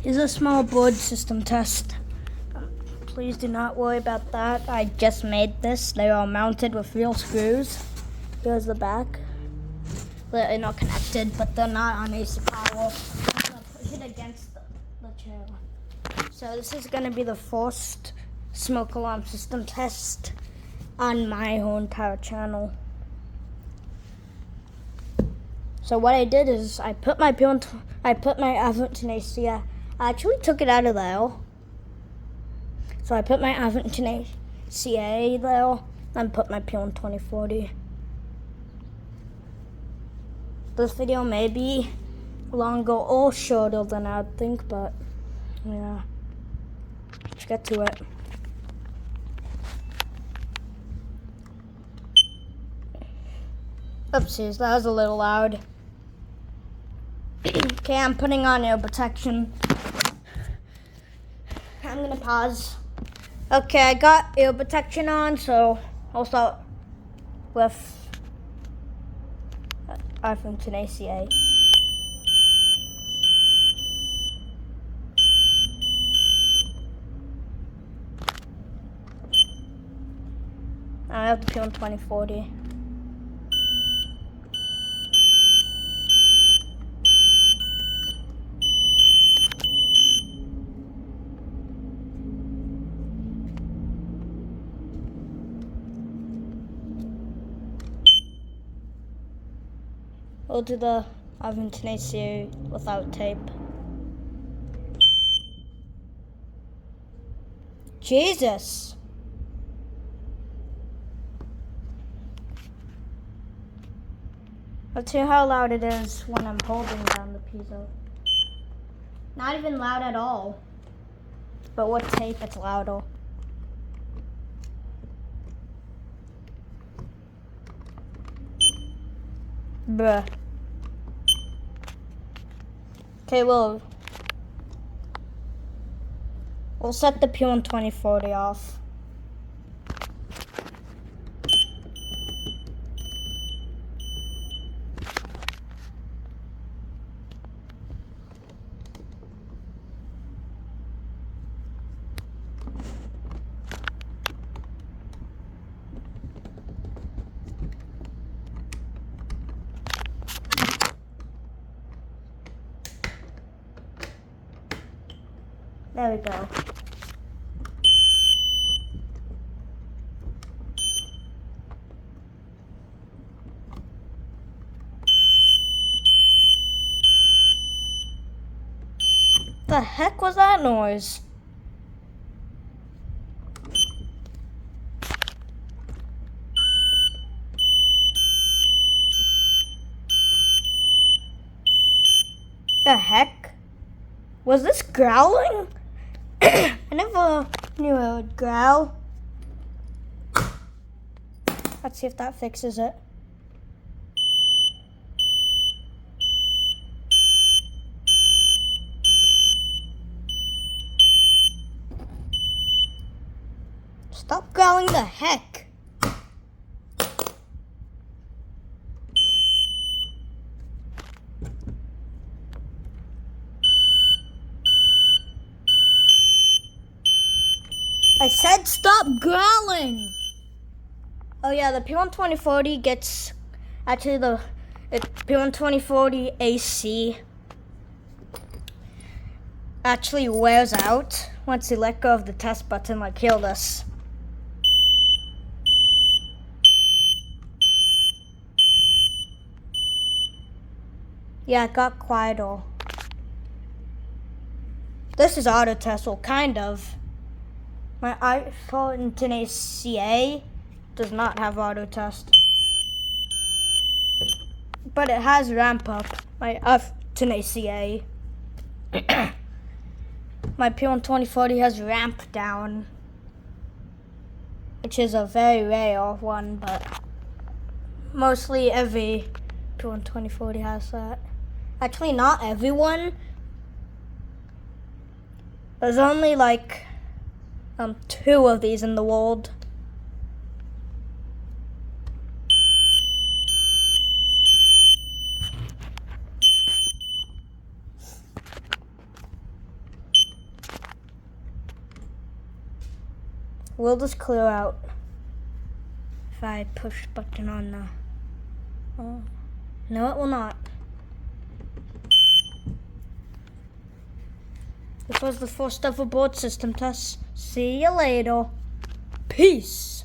Here's a small board system test. Please do not worry about that. I just made this. They are mounted with real screws. Here's the back. They're not connected, but they're not on AC power. I'm gonna push it against the chair. So this is gonna be the first smoke alarm system test on my whole entire channel. So what I did is I put my Averton AC. I actually took it out of there. So I put my Averton ACA there and put my P12040. This video may be longer or shorter than I'd think, but yeah. Let's get to it. Oopsies, that was a little loud. Okay, I'm putting on ear protection. I'm gonna pause. Okay, I got ear protection on, so I'll start with Averton ACA. I have the P12040. We'll do the Averton ACA without tape. Jesus! Let's hear how loud it is when I'm holding down the piezo. Not even loud at all. But with tape, it's louder. Bruh. Okay, we'll set the P12040 off. There we go. The heck was that noise? The heck? Was this growling? I never knew it would growl. Let's see if that fixes it. Stop growling, the heck. I said stop growling. Oh yeah, the P12040 gets, actually the P12040 AC actually wears out once you let go of the test button like hear this. Yeah, it got quieter. This is auto test, well kind of. My i4618aca does not have auto test. But it has ramp up. My i4618aca. My P12040 has ramp down, which is a very rare one, but mostly every P12040 has that. Actually, not everyone. There's only like 2 of these in the world. will this clear out if I push the button on the... Oh. No, it will not. This was the first ever board system test. See you later. Peace.